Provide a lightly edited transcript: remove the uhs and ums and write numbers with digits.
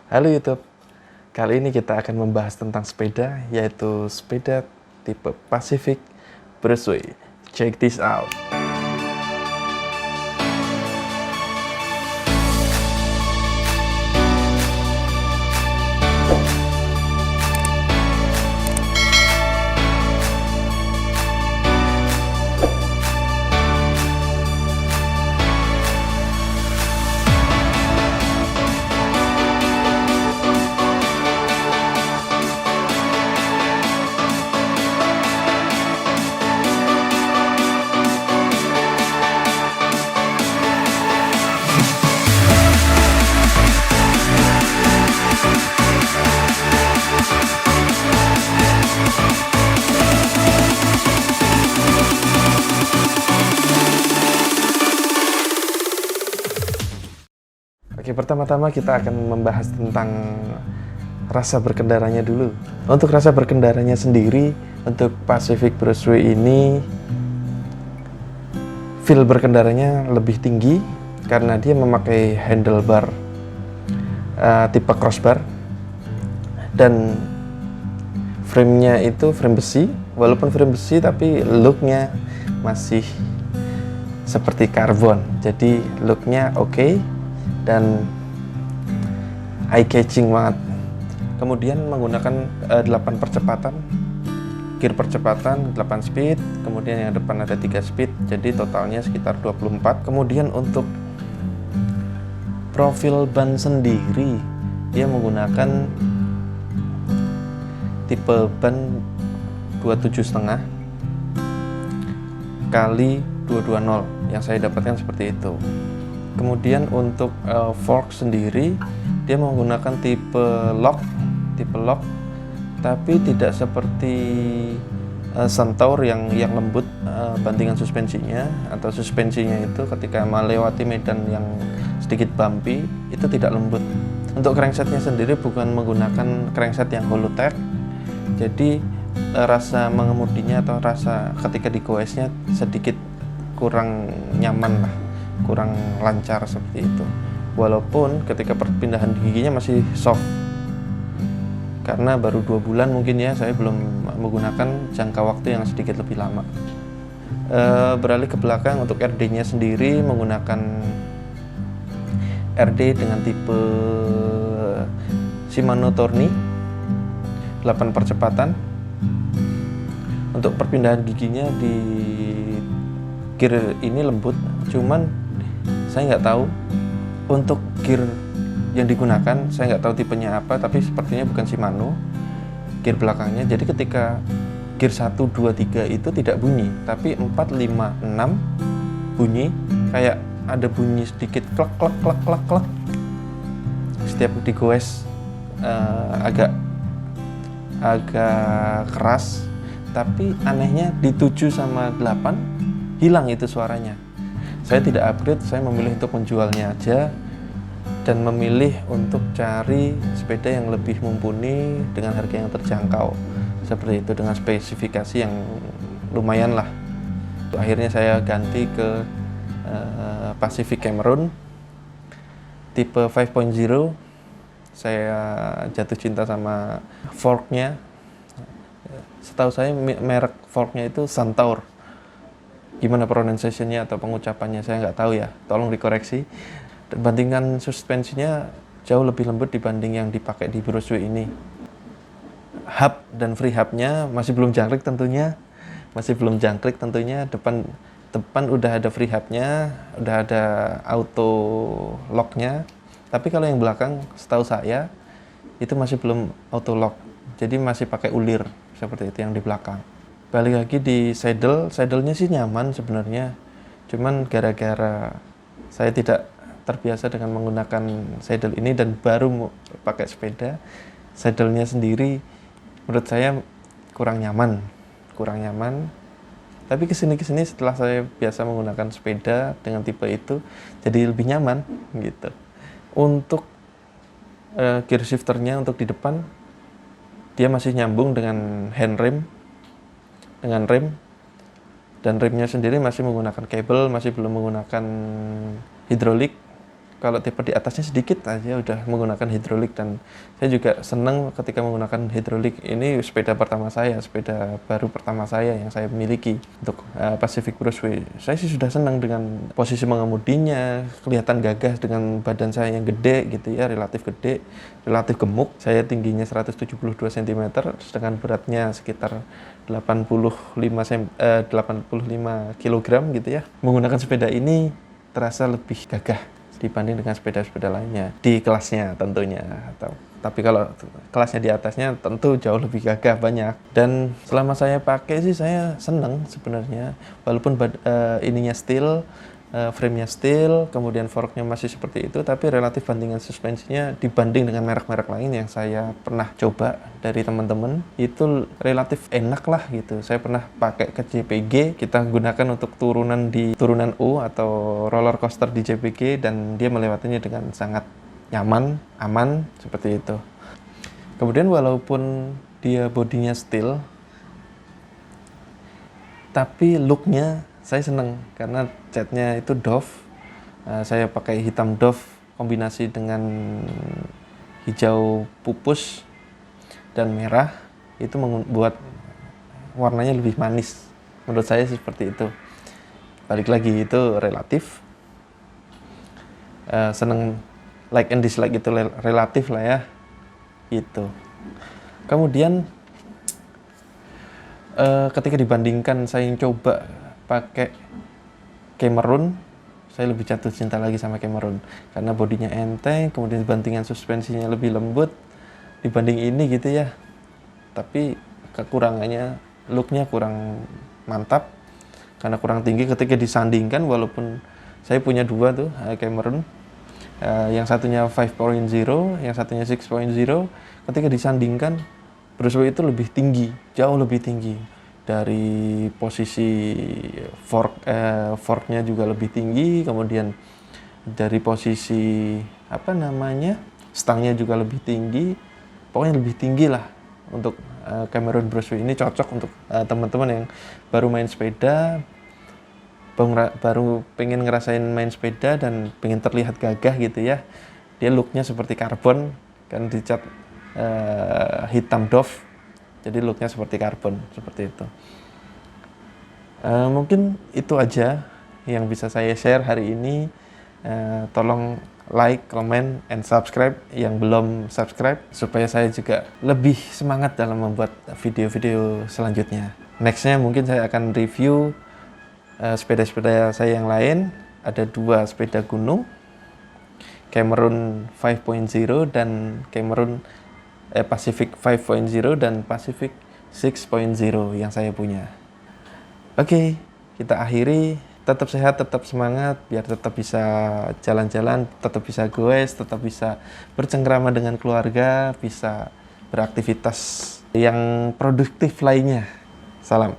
Halo YouTube, kali ini kita akan membahas tentang sepeda, yaitu sepeda tipe Pacific Brushway. Check this out. Oke, pertama-tama kita akan membahas tentang rasa berkendaranya dulu. Untuk rasa berkendaranya sendiri, untuk Pacific Brushway ini feel berkendaranya lebih tinggi karena dia memakai handlebar tipe crossbar dan frame-nya itu frame besi. Walaupun frame besi tapi look-nya masih seperti karbon, jadi look-nya oke dan eye catching banget. Kemudian menggunakan 8 percepatan, gear percepatan 8 speed, kemudian yang depan ada 3 speed, jadi totalnya sekitar 24. Kemudian untuk profil ban sendiri, dia menggunakan tipe ban 27,5 kali 220 yang saya dapatkan seperti itu. Kemudian untuk fork sendiri, dia menggunakan tipe lock, tapi tidak seperti Centaur yang lembut bandingan suspensinya, atau suspensinya itu ketika melewati medan yang sedikit bumpy itu tidak lembut. Untuk cranksetnya sendiri bukan menggunakan crankset yang Hollowtech, jadi rasa mengemudinya atau rasa ketika digoesnya sedikit kurang nyaman lah, kurang lancar seperti itu. Walaupun ketika perpindahan giginya masih soft, karena baru 2 bulan mungkin ya, saya belum menggunakan jangka waktu yang sedikit lebih lama. Beralih ke belakang, untuk RD-nya sendiri menggunakan RD dengan tipe Shimano Tourney 8 percepatan. Untuk perpindahan giginya di gear ini lembut, cuman saya nggak tahu untuk gear yang digunakan, saya nggak tahu tipenya apa, tapi sepertinya bukan Shimano gear belakangnya. Jadi ketika gear 1, 2, 3 itu tidak bunyi, tapi 4, 5, 6 bunyi, kayak ada bunyi sedikit klak klak klak klak klak setiap digoes. Agak keras, tapi anehnya di 7 sama 8 hilang itu suaranya. Saya tidak upgrade, saya memilih untuk menjualnya aja dan memilih untuk cari sepeda yang lebih mumpuni dengan harga yang terjangkau seperti itu, dengan spesifikasi yang lumayan lah. Akhirnya saya ganti ke Pacific Cameron tipe 5.0. Saya jatuh cinta sama forknya. Setahu saya merek forknya itu Centaur. Gimana pronunciation-nya atau pengucapannya saya nggak tahu ya, tolong dikoreksi. Bandingkan suspensinya jauh lebih lembut dibanding yang dipakai di Brushway ini. Hub dan free hubnya masih belum jangkrik tentunya, depan udah ada free hubnya, udah ada auto locknya. Tapi kalau yang belakang setahu saya itu masih belum auto lock, jadi masih pakai ulir seperti itu yang di belakang. Balik lagi di saddle-nya sih nyaman sebenarnya, cuman gara-gara saya tidak terbiasa dengan menggunakan saddle ini dan baru pakai sepeda, saddle-nya sendiri menurut saya kurang nyaman. Tapi kesini setelah saya biasa menggunakan sepeda dengan tipe itu, jadi lebih nyaman gitu. Untuk gear shifternya untuk di depan, dia masih nyambung dengan rem, dan remnya sendiri masih menggunakan kabel, masih belum menggunakan hidrolik. kalau tipe di atasnya sedikit aja udah menggunakan hidrolik, dan saya juga senang ketika menggunakan hidrolik. Ini sepeda pertama saya, sepeda baru pertama saya yang saya miliki untuk Pacific Brushway. Saya sih sudah senang dengan posisi mengemudinya, kelihatan gagah dengan badan saya yang gede gitu ya, relatif gede, relatif gemuk. Saya tingginya 172 cm, sedangkan beratnya sekitar 85 kg gitu ya. Menggunakan sepeda ini terasa lebih gagah dibanding dengan sepeda-sepeda lainnya di kelasnya tentunya. Tapi kalau kelasnya di atasnya tentu jauh lebih gagah banyak. Dan selama saya pakai sih saya seneng sebenarnya, walaupun ininya steel, frame-nya steel, kemudian forknya masih seperti itu, tapi relatif bandingan suspensinya dibanding dengan merek-merek lain yang saya pernah coba dari teman-teman itu relatif enak lah gitu. Saya pernah pakai ke JPG, kita gunakan untuk turunan di turunan U atau roller coaster di JPG, dan dia melewatinya dengan sangat nyaman, aman seperti itu. Kemudian walaupun dia bodinya steel, tapi looknya saya seneng karena catnya itu doff. Saya pakai hitam doff kombinasi dengan hijau pupus dan merah, itu membuat warnanya lebih manis. Menurut saya seperti itu. Balik lagi itu relatif. Seneng like and dislike itu relatif lah ya. Itu. Kemudian ketika dibandingkan saya yang coba pakai Cameron, saya lebih jatuh cinta lagi sama Cameron karena bodinya enteng, kemudian bandingan suspensinya lebih lembut dibanding ini gitu ya. Tapi kekurangannya looknya kurang mantap karena kurang tinggi ketika disandingkan. Walaupun saya punya dua tuh Cameron, yang satunya 5.0, yang satunya 6.0, ketika disandingkan Brushway itu lebih tinggi, jauh lebih tinggi. Dari posisi forknya juga lebih tinggi, kemudian dari posisi stangnya juga lebih tinggi, pokoknya lebih tinggi lah. Untuk Cameron Brushway ini cocok untuk teman-teman yang baru main sepeda, baru pengen ngerasain main sepeda dan pengen terlihat gagah gitu ya. Dia looknya seperti karbon, kan dicat hitam doff. Jadi looknya seperti karbon, seperti itu. Mungkin itu aja yang bisa saya share hari ini. Tolong like, comment, and subscribe yang belum subscribe, supaya saya juga lebih semangat dalam membuat video-video selanjutnya. Nextnya mungkin saya akan review sepeda-sepeda saya yang lain. Ada 2 sepeda gunung, Cameron 5.0 dan Cameron Pacific 5.0 dan Pacific 6.0 yang saya punya. Oke, kita akhiri. Tetap sehat, tetap semangat, biar tetap bisa jalan-jalan, tetap bisa goes, tetap bisa bercengkrama dengan keluarga, bisa beraktivitas yang produktif lainnya. Salam.